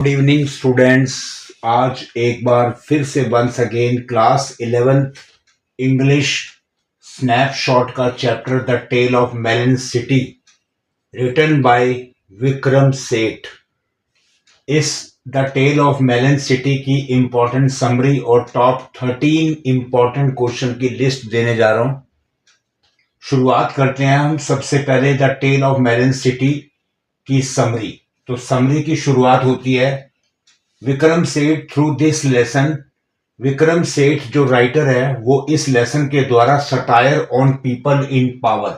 Good evening students. आज एक बार फिर से once again class 11th English snapshot का chapter the tale of melon city written by Vikram Seth. इस the tale of melon city की इंपॉर्टेंट समरी और टॉप 13 इंपॉर्टेंट क्वेश्चन की लिस्ट देने जा रहा हूं। शुरुआत करते हैं हम सबसे पहले the tale of melon city की समरी। तो समरी की शुरुआत होती है Vikram Seth through this lesson. Vikram Seth जो राइटर है वो इस लेसन के द्वारा satire on people in power,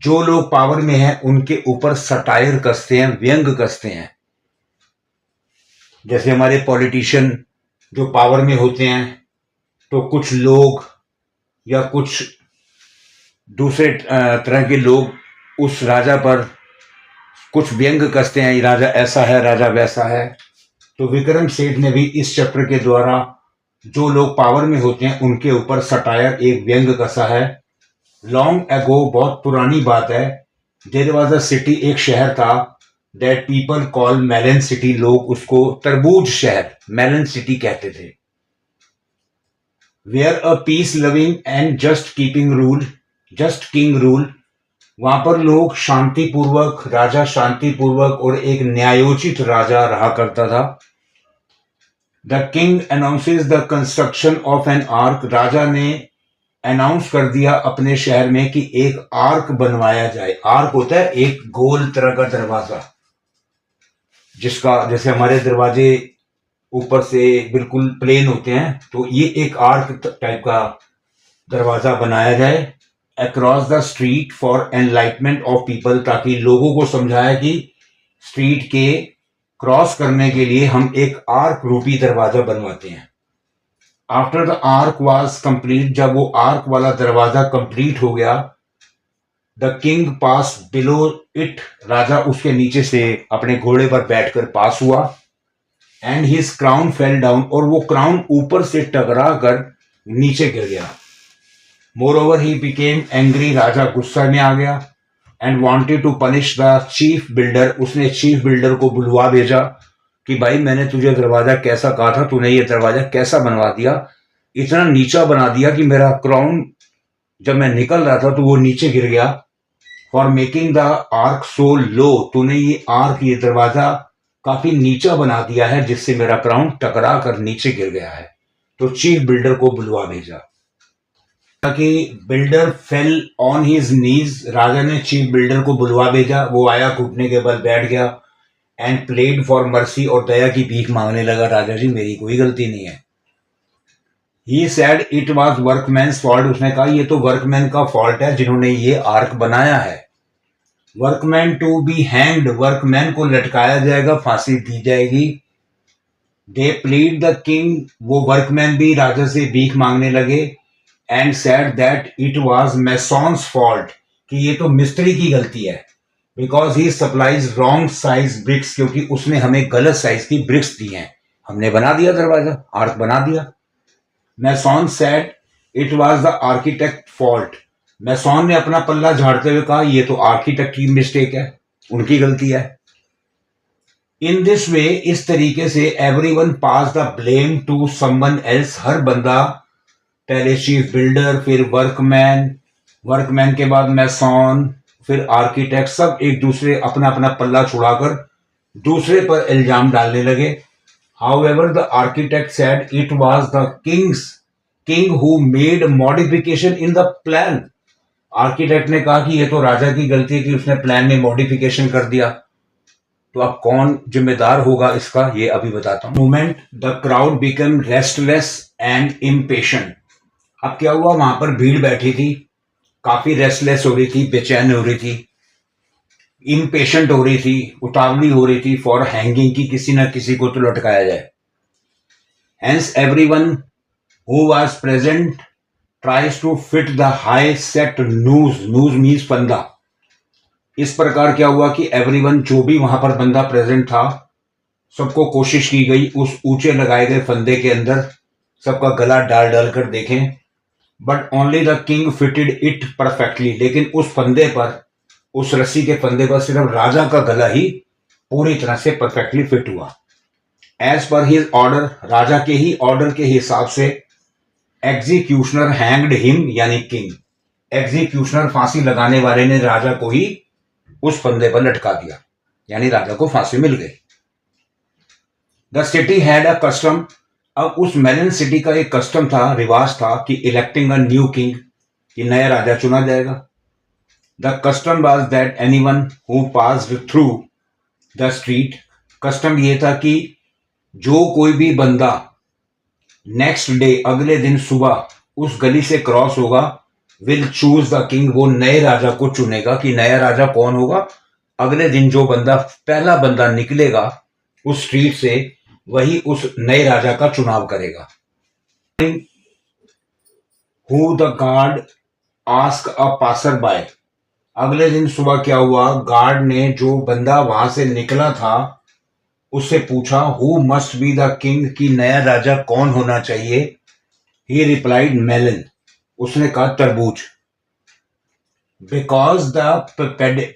जो लोग पावर में हैं उनके ऊपर सटायर कसते हैं, व्यंग कसते हैं। जैसे हमारे पॉलिटिशियन जो पावर में होते हैं तो कुछ लोग या कुछ दूसरे तरह के लोग उस राजा पर कुछ व्यंग कसते हैं, राजा ऐसा है, राजा वैसा है। तो विक्रम सेठ ने भी इस चैप्टर के द्वारा जो लोग पावर में होते हैं उनके ऊपर सटायर एक व्यंग कसा है। लॉन्ग एगो, बहुत पुरानी बात है, देयर वाज अ सिटी, एक शहर था, that people call melon city, लोग उसको तरबूज शहर मेलन सिटी कहते थे। Where a peace loving and just king rule, वहां पर लोग शांतिपूर्वक, राजा शांतिपूर्वक और एक न्यायोचित राजा रहा करता था। The king announces the construction of an arch, राजा ने अनाउंस कर दिया अपने शहर में कि एक आर्क बनवाया जाए। आर्क होता है एक गोल तरह का दरवाजा, जिसका जैसे हमारे दरवाजे ऊपर से बिल्कुल प्लेन होते हैं, तो ये एक आर्क टाइप का दरवाजा बनाया जाए across the street for enlightenment of people, ताकि लोगों को समझाया कि स्ट्रीट के क्रॉस करने के लिए हम एक आर्क रूपी दरवाजा बनवाते हैं। After the arch was complete, जब वो आर्क वाला दरवाजा कंप्लीट हो गया, the king pass below it, राजा उसके नीचे से अपने घोड़े पर बैठकर पास हुआ। And his crown fell down, और वो क्राउन ऊपर से टकरा कर नीचे गिर गया। मोरओवर ही बिकेम एंग्री, राजा गुस्सा में आ गया। And wanted to punish the chief builder, उसने चीफ बिल्डर को बुलवा भेजा कि भाई मैंने तुझे दरवाजा कैसा कहा था, तूने ये दरवाजा कैसा बनवा दिया, इतना नीचा बना दिया कि मेरा क्राउन जब मैं निकल रहा था तो वो नीचे गिर गया। फॉर मेकिंग द आर्क सो लो, तूने ये आर्क, ये दरवाजा काफी नीचा बना दिया है जिससे मेरा क्राउन टकरा कर नीचे गिर गया है। तो चीफ बिल्डर को बुलवा भेजा कि builder fell on his knees, राजा ने चीफ बिल्डर को बुलवा भेजा, वो आया, घुटने के बल बैठ गया। एंड प्लेड फॉर मर्सी, और दया की भीख मांगने लगा, राजा जी मेरी कोई गलती नहीं है। He said it was workman's fault, उसने कहा ये तो वर्कमैन का फॉल्ट है जिन्होंने ये आर्क बनाया है। Workman to be hanged, workman को लटकाया जाएगा, फांसी दी जाएगी। दे प्लीड द किंग, वो वर्कमैन भी राजा से भीख मांगने लगे। And said that it was mason's fault, कि ये तो मिस्त्री की गलती है, because he supplies wrong size bricks, क्योंकि उसने हमें गलत साइज की ब्रिक्स दी हैं, हमने बना दिया दरवाजा, आर्क बना दिया। Mason said it was the architect fault, mason ने अपना पल्ला झाड़ते हुए कहा ये तो आर्किटेक्ट की मिस्टेक है, उनकी गलती है। इन दिस वे, इस तरीके से everyone pass the blame to someone else, हर बंदा, पहले चीफ बिल्डर, फिर वर्कमैन, वर्कमैन के बाद मैसॉन, फिर आर्किटेक्ट, सब एक दूसरे अपना अपना पल्ला छुड़ाकर दूसरे पर इल्जाम डालने लगे। However the architect said it was the king who made modification in the plan, architect ने कहा कि ये तो राजा की गलती है कि उसने प्लान में मॉडिफिकेशन कर दिया। तो अब कौन जिम्मेदार होगा इसका, ये अभी बताता हूं। Moment the crowd become restless and impatient, अब क्या हुआ, वहां पर भीड़ बैठी थी, काफी रेस्टलेस हो रही थी, बेचैन हो रही थी, इम्पेशेंट हो रही थी, उतावली हो रही थी फॉर हैंगिंग, की किसी ना किसी को तो लटकाया जाए। Hence everyone who was present tries to fit the high set noose means फंदा। इस प्रकार क्या हुआ कि एवरीवन, जो भी वहां पर बंदा प्रेजेंट था, सबको कोशिश की गई उस ऊंचे लगाए गए फंदे के अंदर सबका गला डाल कर देखें, but only the king fitted it perfectly, लेकिन उस फंदे पर, उस रस्सी के फंदे पर सिर्फ राजा का गला ही पूरी तरह से परफेक्टली फिट हुआ। एज पर हिज ऑर्डर, राजा के ही ऑर्डर के हिसाब से एग्जीक्यूशनर हैंग्ड हिम यानी किंग, एग्जीक्यूशनर फांसी लगाने वाले ने राजा को ही उस फंदे पर लटका दिया, यानी राजा को फांसी मिल गई। The city had a custom, अब उस मेलन सिटी का एक कस्टम था, रिवाज था कि इलेक्टिंग अ न्यू किंग, कि नया राजा चुना जाएगा। The custom was that anyone who passed through the street, custom ये था कि जो कोई भी बंदा नेक्स्ट डे, अगले दिन सुबह उस गली से क्रॉस होगा, विल चूज द किंग, वो नए राजा को चुनेगा कि नया राजा कौन होगा। अगले दिन जो बंदा, पहला बंदा निकलेगा उस स्ट्रीट से, वही उस नए राजा का चुनाव करेगा। Who the guard ask a passer by, अगले दिन सुबह क्या हुआ, गार्ड ने जो बंदा वहां से निकला था उससे पूछा, who must be the king, की नया राजा कौन होना चाहिए। ही रिप्लाइड मेलन, उसने कहा तरबूज। बिकॉज द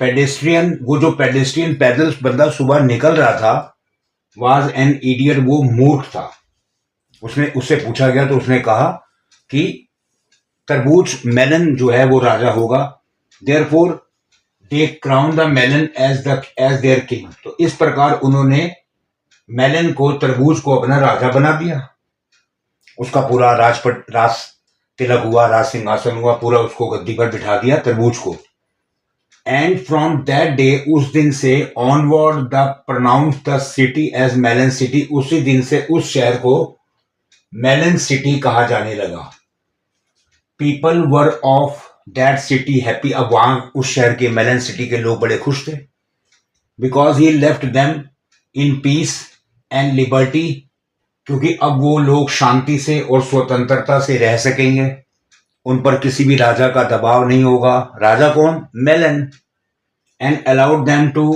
पेडेस्ट्रियन, वो जो पेडेस्ट्रियन पैदल बंदा सुबह निकल रहा था, वाज एन इडियट, वो मूर्ख था। उससे पूछा गया तो उसने कहा कि तरबूज, मेलन जो है वो राजा होगा। Therefore they crown the melon as their king, तो इस प्रकार उन्होंने मेलन को, तरबूज को अपना राजा बना दिया। उसका पूरा राज तिलक हुआ, राज सिंहासन हुआ, पूरा उसको गद्दी पर बिठा दिया तरबूज को। एंड फ्रॉम दैट डे, उस दिन से, onward the pronounce the city as melon city, उसी दिन से उस शहर को मेलन सिटी कहा जाने लगा। People were of that city happy, अब वहां उस शहर के, मेलन सिटी के लोग बड़े खुश थे। Because he left them in peace and liberty, क्योंकि अब वो लोग शांति से और स्वतंत्रता से रह सकेंगे, उन पर किसी भी राजा का दबाव नहीं होगा। राजा कौन? Melon. And allowed them to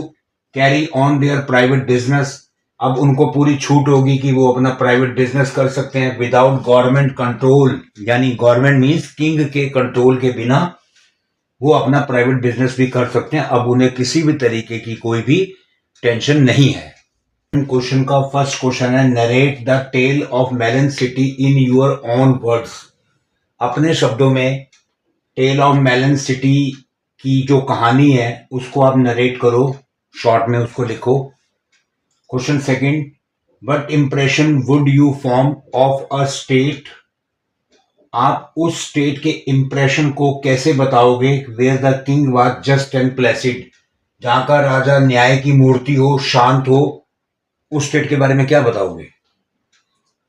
carry on their private business, अब उनको पूरी छूट होगी कि वो अपना प्राइवेट बिजनेस कर सकते हैं विदाउट गवर्नमेंट कंट्रोल, यानी गवर्नमेंट मीन्स किंग के कंट्रोल के बिना वो अपना प्राइवेट बिजनेस भी कर सकते हैं। अब उन्हें किसी भी तरीके की कोई भी टेंशन नहीं है। क्वेश्चन का फर्स्ट क्वेश्चन है, narrate the tale of melon city in your own words, अपने शब्दों में टेल ऑफ मेलन सिटी की जो कहानी है उसको आप नरेट करो, शॉर्ट में उसको लिखो। Question second, what impression would you form of a state, आप उस स्टेट के इंप्रेशन को कैसे बताओगे, where the king was just and placid, जहां का राजा न्याय की मूर्ति हो, शांत हो, उस स्टेट के बारे में क्या बताओगे।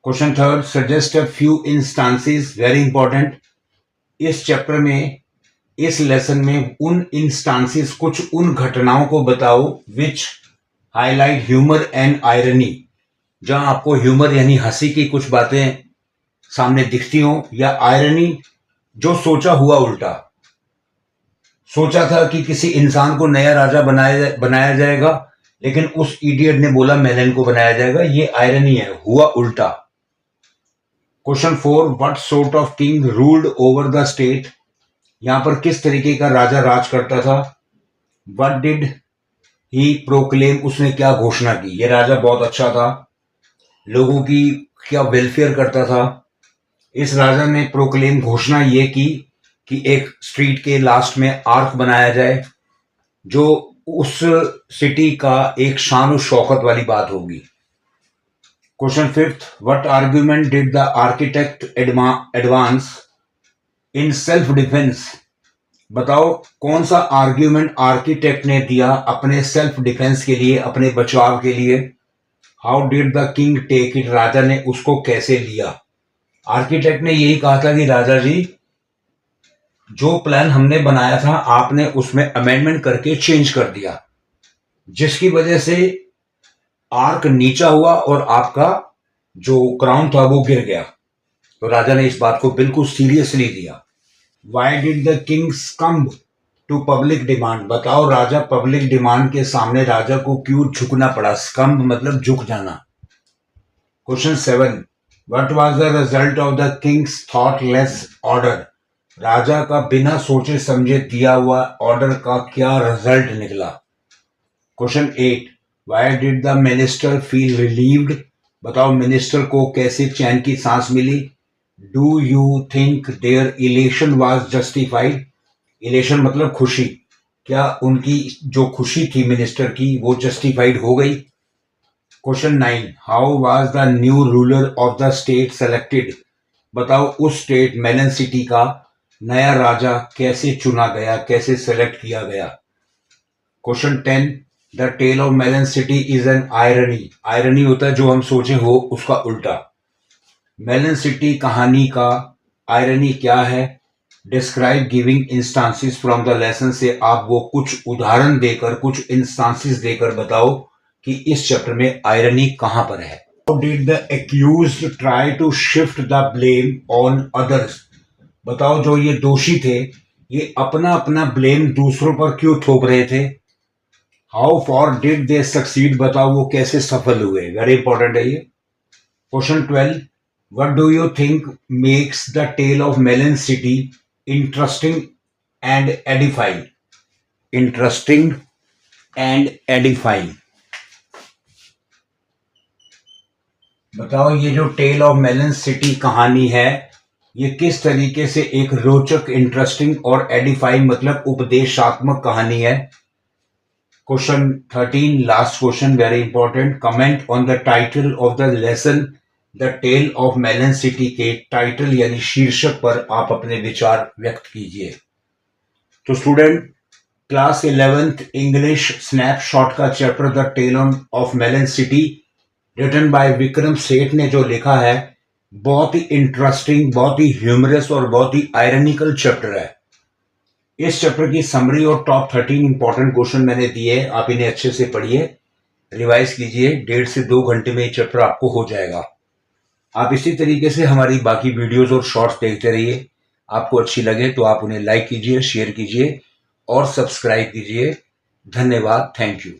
Question third, suggest a few instances, very important, इस चैप्टर में, इस लेसन में उन इंस्टांसेस, कुछ उन घटनाओं को बताओ विच हाईलाइट ह्यूमर एंड आयरनी, जहां आपको ह्यूमर यानी हंसी की कुछ बातें सामने दिखती हो, या आयरनी जो सोचा हुआ उल्टा, सोचा था कि किसी इंसान को नया राजा बनाया जाएगा, लेकिन उस इडियट ने बोला मेलन को बनाया जाएगा, ये आयरनी है, हुआ उल्टा। Question 4, what sort of king ruled over the state, यहां पर किस तरीके का राजा राज करता था। व्हाट डिड ही प्रोक्लेम, उसने क्या घोषणा की, ये राजा बहुत अच्छा था, लोगों की क्या वेलफेयर करता था। इस राजा ने प्रोक्लेम, घोषणा ये की कि एक स्ट्रीट के लास्ट में आर्क बनाया जाए, जो उस सिटी का एक शान और शौकत वाली बात होगी। Question 5, what argument did the architect advance in self defence, बताओ कौन सा आर्ग्यूमेंट आर्किटेक्ट ने दिया अपने सेल्फ डिफेंस के लिए, अपने बचाव के लिए। How did the king take it, राजा ने उसको कैसे लिया। आर्किटेक्ट ने यही कहा था कि राजा जी, जो प्लान हमने बनाया था आपने उसमें अमेंडमेंट करके चेंज कर दिया, जिसकी वजह से आर्क नीचा हुआ और आपका जो क्राउन था वो गिर गया। तो राजा ने इस बात को बिल्कुल सीरियसली लिया। Why did the king succumb to public demand, बताओ राजा पब्लिक डिमांड के सामने राजा को क्यों झुकना पड़ा। सक्म्ब मतलब झुक जाना। Question 7, what was the result of the king's thoughtless order, राजा का बिना सोचे समझे दिया हुआ ऑर्डर का क्या रिजल्ट निकला। Question 8, why did the minister feel relieved बताओ मिनिस्टर को कैसे चैन की सांस मिली? Do you think their elation was justified? Elation मतलब खुशी, क्या उनकी जो खुशी थी मिनिस्टर की वो जस्टिफाइड हो गई? Question 9, how was the new ruler of the state selected? बताओ उस स्टेट मेलन सिटी का नया राजा कैसे चुना गया, कैसे सेलेक्ट किया गया? Question 10, the tale of melon city is an irony. Irony होता है जो हम सोचे हो उसका उल्टा। मेलन सिटी कहानी का आयरनी क्या है? Describe giving instances from the lesson से आप वो कुछ उदाहरण देकर, कुछ इंस्टांसेस देकर बताओ कि इस चैप्टर में आयरनी कहां पर है। How did the accused try to shift the blame on others? बताओ जो ये दोषी थे ये अपना अपना ब्लेम दूसरों पर क्यों थोप रहे थे? How far did they succeed? बताओ वो कैसे सफल हुए? वेरी इंपॉर्टेंट है ये। Question 12, what do you think makes the tale of melon city interesting and edifying? Interesting and edifying, बताओ ये जो टेल ऑफ मेलन सिटी कहानी है ये किस तरीके से एक रोचक, इंटरेस्टिंग और एडिफाइंग मतलब उपदेशात्मक कहानी है। Question 13, last question, very important, comment on the title of the lesson the tale of melon city के टाइटल यानी शीर्षक पर आप अपने विचार व्यक्त कीजिए। तो student, class 11th English snapshot का chapter the tale of melon city written by Vikram Seth ने जो लिखा है बहुत ही इंटरेस्टिंग, बहुत ही ह्यूमरस और बहुत ही आयरनिकल चैप्टर है। इस चैप्टर की समरी और टॉप 13 इंपॉर्टेंट क्वेश्चन मैंने दिए, आप इन्हें अच्छे से पढ़िए, रिवाइज कीजिए, 1.5 से 2 घंटे में ये चैप्टर आपको हो जाएगा। आप इसी तरीके से हमारी बाकी वीडियोस और शॉर्ट्स देखते रहिए। आपको अच्छी लगे तो आप उन्हें लाइक कीजिए, शेयर कीजिए और सब्सक्राइब कीजिए। धन्यवाद, थैंक यू।